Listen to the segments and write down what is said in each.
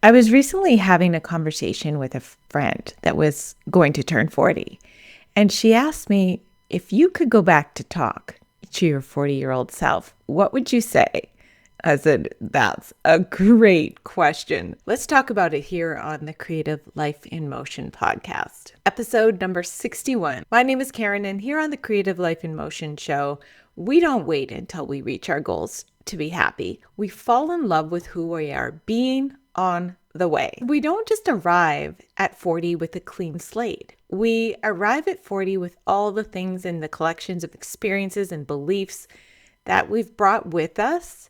I was recently having a conversation with a friend that was going to turn 40, and she asked me, if you could go back to talk to your 40-year-old self, what would you say? I said, that's a great question. Let's talk about it here on the Creative Life in Motion podcast, episode number 61. My name is Karen, and here on the Creative Life in Motion show, we don't wait until we reach our goals to be happy. We fall in love with who we are being on the way. We don't just arrive at 40 with a clean slate. We arrive at 40 with all the things and the collections of experiences and beliefs that we've brought with us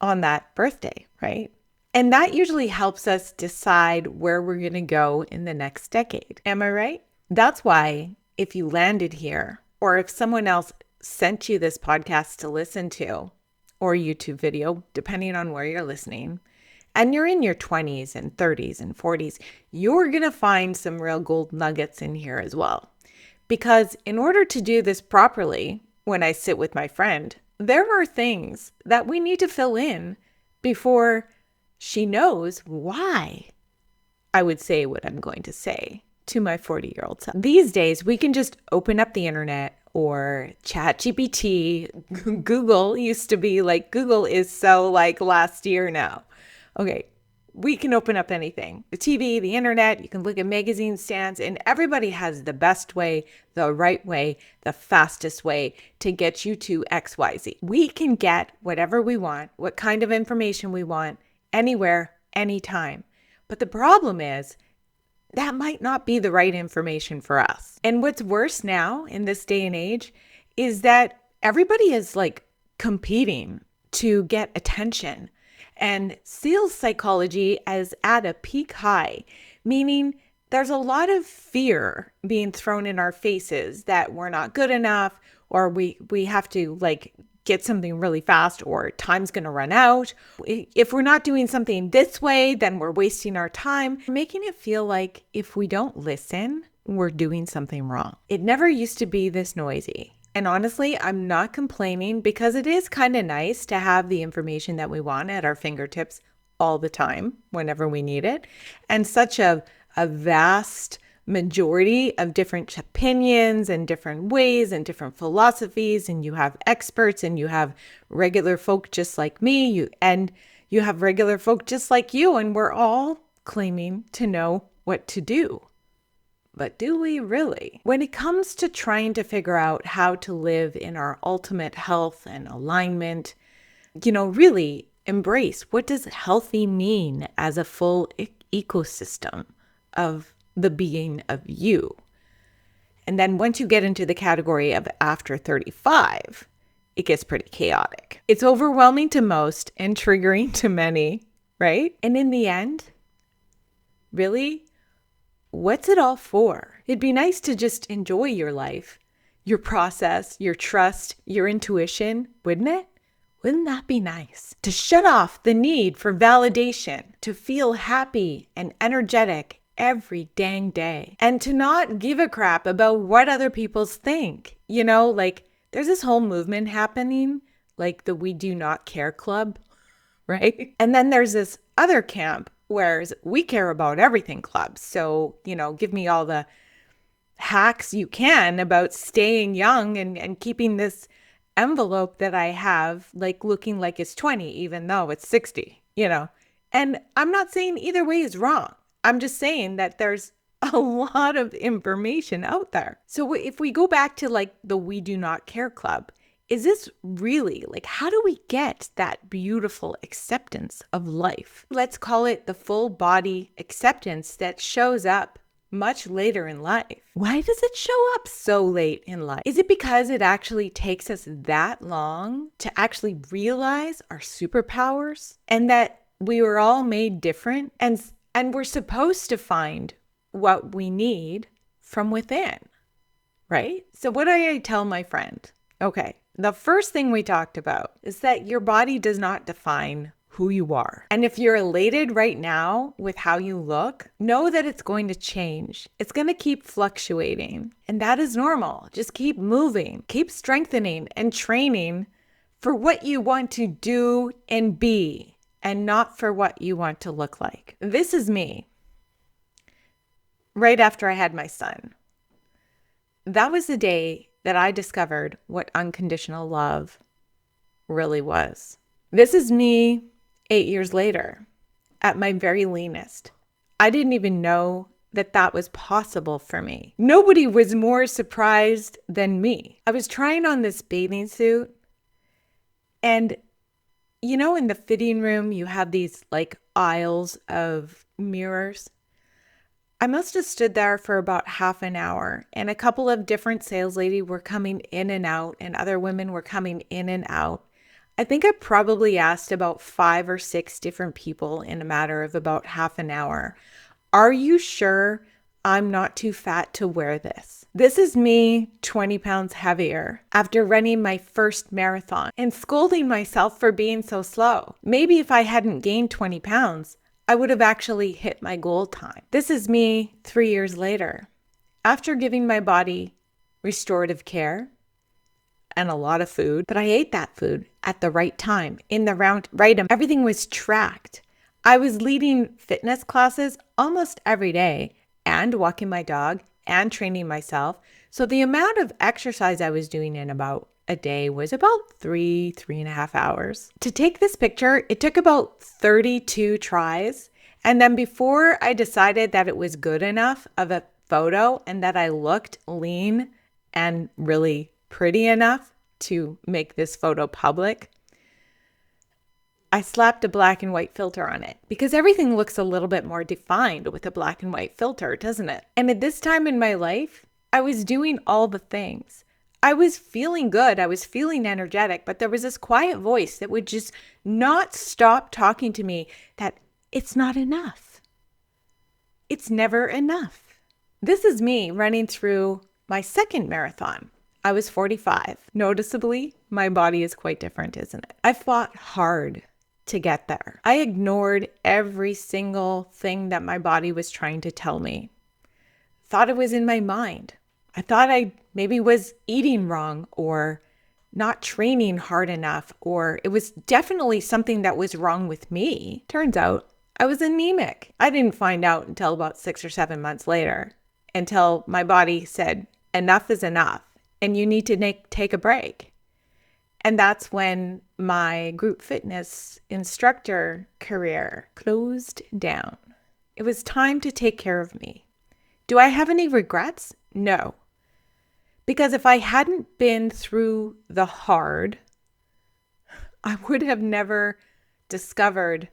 on that birthday, right? And that usually helps us decide where we're going to go in the next decade. Am I right? That's why if you landed here, or if someone else sent you this podcast to listen to, or YouTube video, depending on where you're listening, and you're in your 20s and 30s and 40s, you're going to find some real gold nuggets in here as well. Because in order to do this properly, when I sit with my friend, there are things that we need to fill in before she knows why I would say what I'm going to say to my 40-year-old self. These days, we can just open up the internet or ChatGPT. Google used to be like, Google is so like last year now. Okay, we can open up anything. The TV, the internet, you can look at magazine stands, and everybody has the best way, the right way, the fastest way to get you to XYZ. We can get whatever we want, what kind of information we want, anywhere, anytime. But the problem is, that might not be the right information for us. And what's worse now in this day and age is that everybody is like competing to get attention. And sales psychology is at a peak high, meaning there's a lot of fear being thrown in our faces that we're not good enough, or we have to like get something really fast, or time's going to run out. If we're not doing something this way, then we're wasting our time, making it feel like if we don't listen, we're doing something wrong. It never used to be this noisy. And honestly, I'm not complaining, because it is kind of nice to have the information that we want at our fingertips all the time, whenever we need it. And such a vast majority of different opinions and different ways and different philosophies. And you have experts, and you have regular folk just like me, and you have regular folk just like you. And we're all claiming to know what to do. But do we really? When it comes to trying to figure out how to live in our ultimate health and alignment, really embrace, what does healthy mean as a full ecosystem of the being of you? And then once you get into the category of after 35, it gets pretty chaotic. It's overwhelming to most and triggering to many, right? And in the end, really, what's it all for? It'd be nice to just enjoy your life, your process, your trust, your intuition, wouldn't it? Wouldn't that be nice? To shut off the need for validation, to feel happy and energetic every dang day, and to not give a crap about what other people think. There's this whole movement happening, like the We Do Not Care Club, right? And then there's this other camp, whereas we care about everything clubs. So, give me all the hacks you can about staying young and keeping this envelope that I have, like looking like it's 20, even though it's 60, And I'm not saying either way is wrong. I'm just saying that there's a lot of information out there. So if we go back to like the We Do Not Care Club, is this really, how do we get that beautiful acceptance of life? Let's call it the full body acceptance that shows up much later in life. Why does it show up so late in life? Is it because it actually takes us that long to actually realize our superpowers, and that we were all made different, and we're supposed to find what we need from within, right? So what do I tell my friend? Okay. The first thing we talked about is that your body does not define who you are. And if you're elated right now with how you look, know that it's going to change. It's going to keep fluctuating. And that is normal. Just keep moving, keep strengthening and training for what you want to do and be and not for what you want to look like. This is me right after I had my son. That was the day that I discovered what unconditional love really was. This is me 8 years later at my very leanest. I didn't even know that that was possible for me. Nobody was more surprised than me. I was trying on this bathing suit, and in the fitting room, you have these like aisles of mirrors. I must have stood there for about half an hour, and a couple of different sales ladies were coming in and out, and other women were coming in and out. I think I probably asked about 5 or 6 different people in a matter of about half an hour, "Are you sure I'm not too fat to wear this?" This is me 20 pounds heavier after running my first marathon and scolding myself for being so slow. Maybe if I hadn't gained 20 pounds, I would have actually hit my goal time. This is me 3 years later after giving my body restorative care and a lot of food, but I ate that food at the right time, in the right. Everything was tracked. I was leading fitness classes almost every day and walking my dog and training myself. So the amount of exercise I was doing in about a day was about 3.5 hours. To take this picture, it took about 32 tries. And then before I decided that it was good enough of a photo and that I looked lean and really pretty enough to make this photo public, I slapped a black and white filter on it because everything looks a little bit more defined with a black and white filter, doesn't it? And at this time in my life, I was doing all the things. I was feeling good. I was feeling energetic, but there was this quiet voice that would just not stop talking to me that it's not enough. It's never enough. This is me running through my second marathon. I was 45. Noticeably, my body is quite different, isn't it? I fought hard to get there. I ignored every single thing that my body was trying to tell me. Thought it was in my mind. I thought I maybe was eating wrong or not training hard enough, or it was definitely something that was wrong with me. Turns out I was anemic. I didn't find out until about 6 or 7 months later, until my body said, enough is enough and you need to take a break. And that's when my group fitness instructor career closed down. It was time to take care of me. Do I have any regrets? No. Because if I hadn't been through the hard, I would have never discovered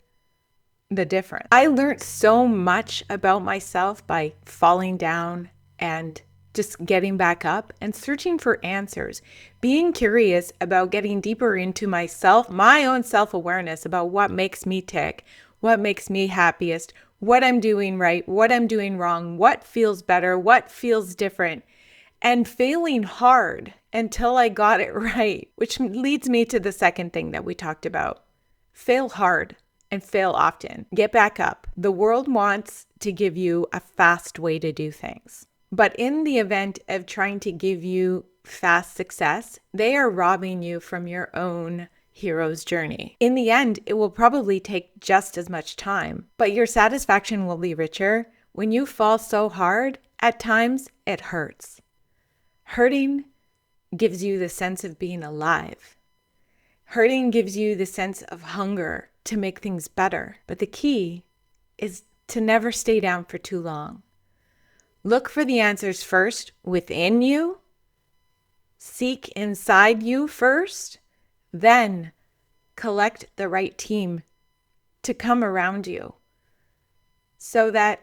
the difference. I learned so much about myself by falling down and just getting back up and searching for answers, being curious about getting deeper into myself, my own self-awareness about what makes me tick, what makes me happiest, what I'm doing right, what I'm doing wrong, what feels better, what feels different, and failing hard until I got it right, which leads me to the second thing that we talked about. Fail hard and fail often. Get back up. The world wants to give you a fast way to do things. But in the event of trying to give you fast success, they are robbing you from your own hero's journey. In the end, it will probably take just as much time, but your satisfaction will be richer when you fall so hard. At times, it hurts. Hurting gives you the sense of being alive. Hurting gives you the sense of hunger to make things better. But the key is to never stay down for too long. Look for the answers first within you. Seek inside you first. Then collect the right team to come around you so that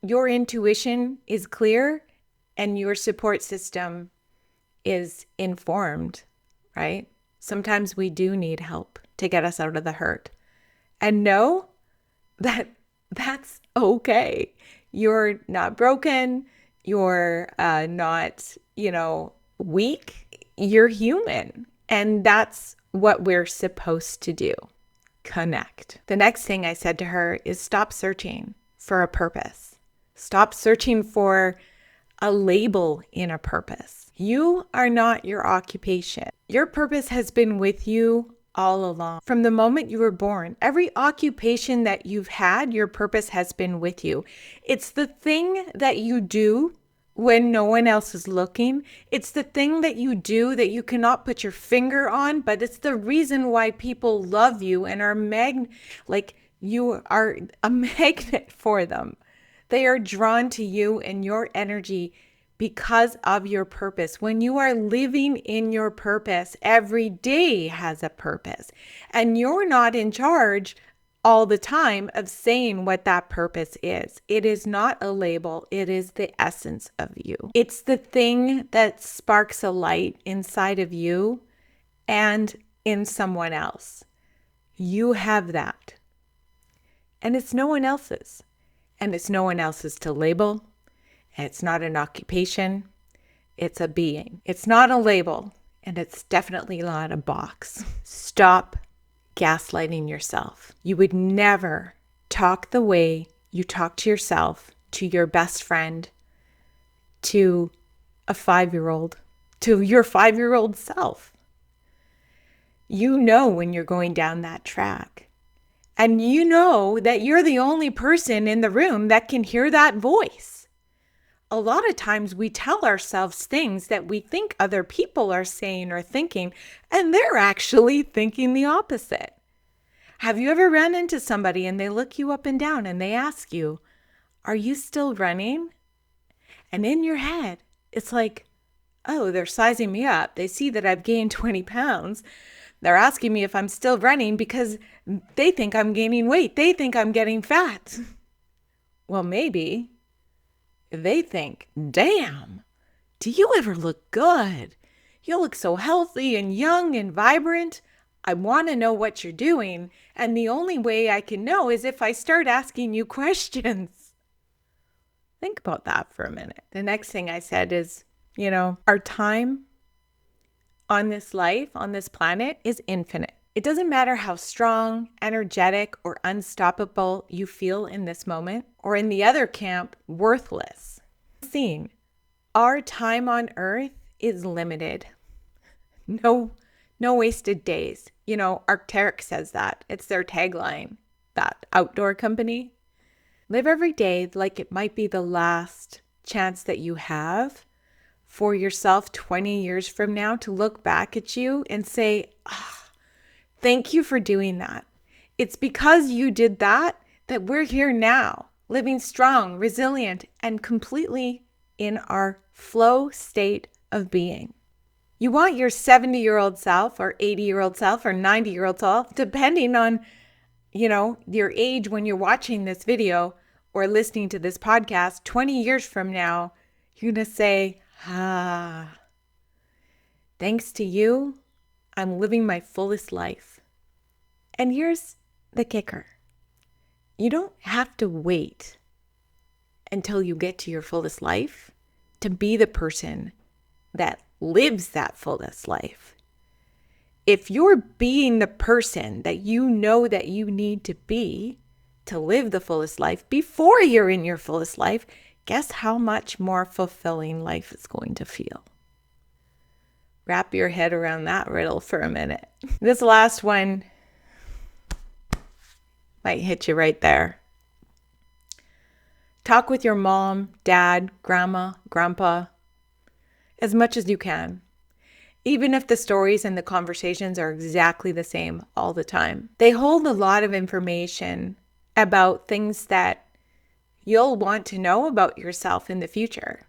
your intuition is clear and your support system is informed, right? Sometimes we do need help to get us out of the hurt. And know that that's okay. You're not broken. You're not, weak. You're human. And that's what we're supposed to do. Connect. The next thing I said to her is stop searching for a purpose. Stop searching for a label in a purpose. You are not your occupation. Your purpose has been with you all along. From the moment you were born, every occupation that you've had, your purpose has been with you. It's the thing that you do when no one else is looking. It's the thing that you do that you cannot put your finger on, but it's the reason why people love you and are you are a magnet for them. They are drawn to you and your energy because of your purpose. When you are living in your purpose, every day has a purpose. And you're not in charge all the time of saying what that purpose is. It is not a label. It is the essence of you. It's the thing that sparks a light inside of you and in someone else. You have that. And it's no one else's. And it's no one else's to label. It's not an occupation. It's a being. It's not a label. And it's definitely not a box. Stop gaslighting yourself. You would never talk the way you talk to yourself, to your best friend, to a 5-year-old, to your 5-year-old self. You know when you're going down that track. And you know that you're the only person in the room that can hear that voice. A lot of times we tell ourselves things that we think other people are saying or thinking, and they're actually thinking the opposite. Have you ever run into somebody and they look you up and down and they ask you, "Are you still running?" And in your head, it's like, oh, they're sizing me up. They see that I've gained 20 pounds. They're asking me if I'm still running because they think I'm gaining weight. They think I'm getting fat. Well, maybe they think, damn, do you ever look good? You look so healthy and young and vibrant. I want to know what you're doing. And the only way I can know is if I start asking you questions. Think about that for a minute. The next thing I said is, our time on this life, on this planet, is infinite. It doesn't matter how strong, energetic, or unstoppable you feel in this moment, or in the other camp, worthless. Seeing our time on Earth is limited. No wasted days. Arc'teryx says that. It's their tagline, that outdoor company. Live every day like it might be the last chance that you have for yourself 20 years from now to look back at you and say, thank you for doing that. It's because you did that we're here now, living strong, resilient, and completely in our flow state of being. You want your 70-year-old self or 80-year-old self or 90-year-old self, depending on, your age when you're watching this video or listening to this podcast, 20 years from now, you're going to say, thanks to you, I'm living my fullest life. And here's the kicker. You don't have to wait until you get to your fullest life to be the person that lives that fullest life. If you're being the person that you know that you need to be to live the fullest life before you're in your fullest life, guess how much more fulfilling life is going to feel? Wrap your head around that riddle for a minute. This last one might hit you right there. Talk with your mom, dad, grandma, grandpa as much as you can. Even if the stories and the conversations are exactly the same all the time. They hold a lot of information about things that you'll want to know about yourself in the future.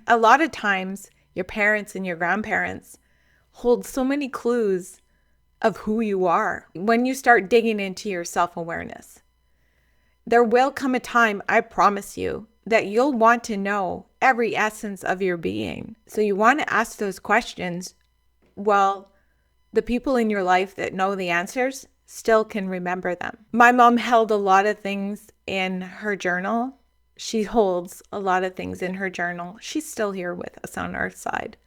A lot of times, your parents and your grandparents hold so many clues of who you are when you start digging into your self-awareness. There will come a time, I promise you, that you'll want to know every essence of your being. So you want to ask those questions while the people in your life that know the answers still can remember them. My mom held a lot of things in her journal. She holds a lot of things in her journal. She's still here with us on our side.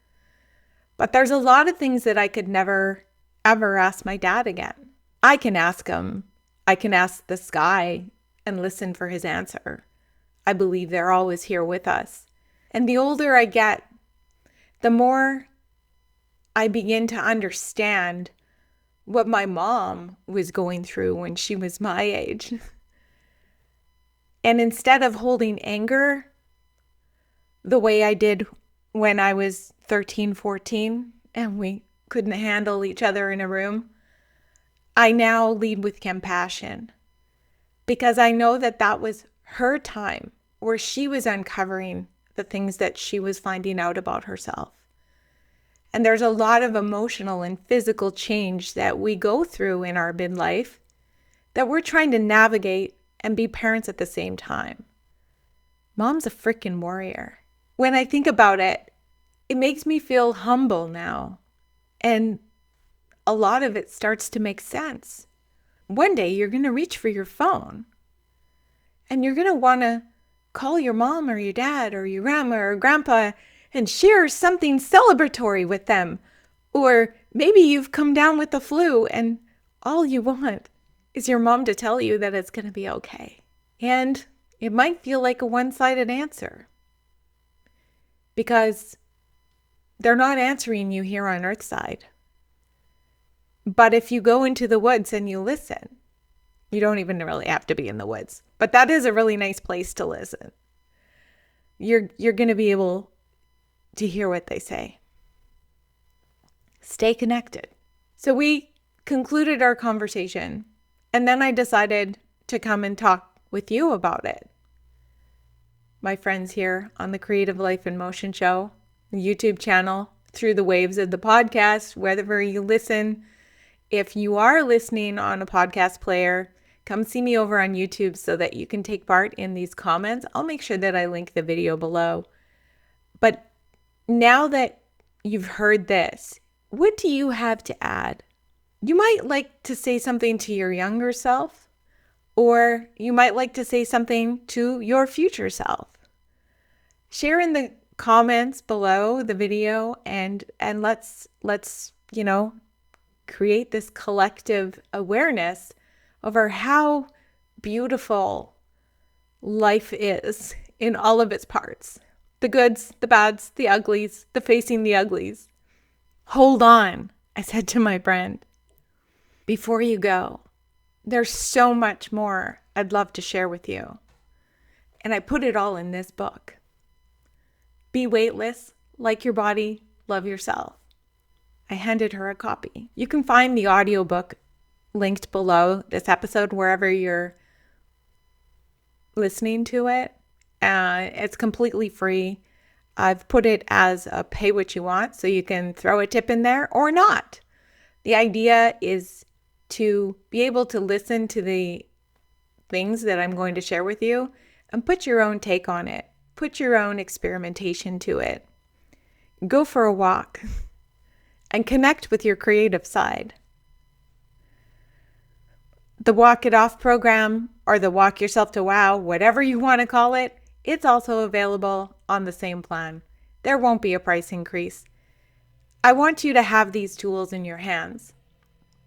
But there's a lot of things that I could never, ever ask my dad again. I can ask him. I can ask the sky and listen for his answer. I believe they're always here with us. And the older I get, the more I begin to understand what my mom was going through when she was my age. And instead of holding anger the way I did when I was 13, 14, and we couldn't handle each other in a room, I now lead with compassion, because I know that that was her time where she was uncovering the things that she was finding out about herself. And there's a lot of emotional and physical change that we go through in our midlife that we're trying to navigate and be parents at the same time. Mom's a freaking warrior. When I think about it, it makes me feel humble now. And a lot of it starts to make sense. One day you're going to reach for your phone and you're going to want to call your mom or your dad or your grandma or grandpa and share something celebratory with them. Or maybe you've come down with the flu and all you want is your mom to tell you that it's going to be okay. And it might feel like a one-sided answer because they're not answering you here on Earthside. But if you go into the woods and you listen, you don't even really have to be in the woods, but that is a really nice place to listen. You're going to be able to hear what they say. Stay connected. So we concluded our conversation, and then I decided to come and talk with you about it. My friends here on the Creative Life in Motion show, the YouTube channel, through the waves of the podcast, wherever you listen. If you are listening on a podcast player, come see me over on YouTube so that you can take part in these comments. I'll make sure that I link the video below. But now that you've heard this, what do you have to add? You might like to say something to your younger self, or you might like to say something to your future self. Share in the comments below the video and let's create this collective awareness over how beautiful life is in all of its parts. The goods, the bads, the uglies, the facing the uglies. Hold on, I said to my friend. Before you go, there's so much more I'd love to share with you. And I put it all in this book. Be weightless, like your body, love yourself. I handed her a copy. You can find the audiobook linked below this episode wherever you're listening to it. It's completely free. I've put it as a pay what you want, so you can throw a tip in there or not. The idea is to be able to listen to the things that I'm going to share with you and put your own take on it. Put your own experimentation to it. Go for a walk and connect with your creative side. The Walk It Off program or the Walk Yourself to Wow, whatever you want to call it, it's also available on the same plan. There won't be a price increase. I want you to have these tools in your hands.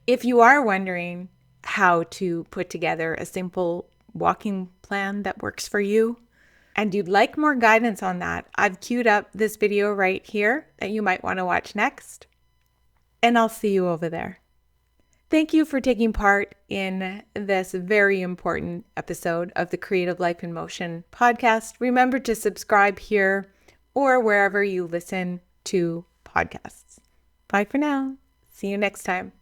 If you are wondering how to put together a simple walking plan that works for you, and you'd like more guidance on that, I've queued up this video right here that you might want to watch next. And I'll see you over there. Thank you for taking part in this very important episode of the Creative Life in Motion podcast. Remember to subscribe here or wherever you listen to podcasts. Bye for now. See you next time.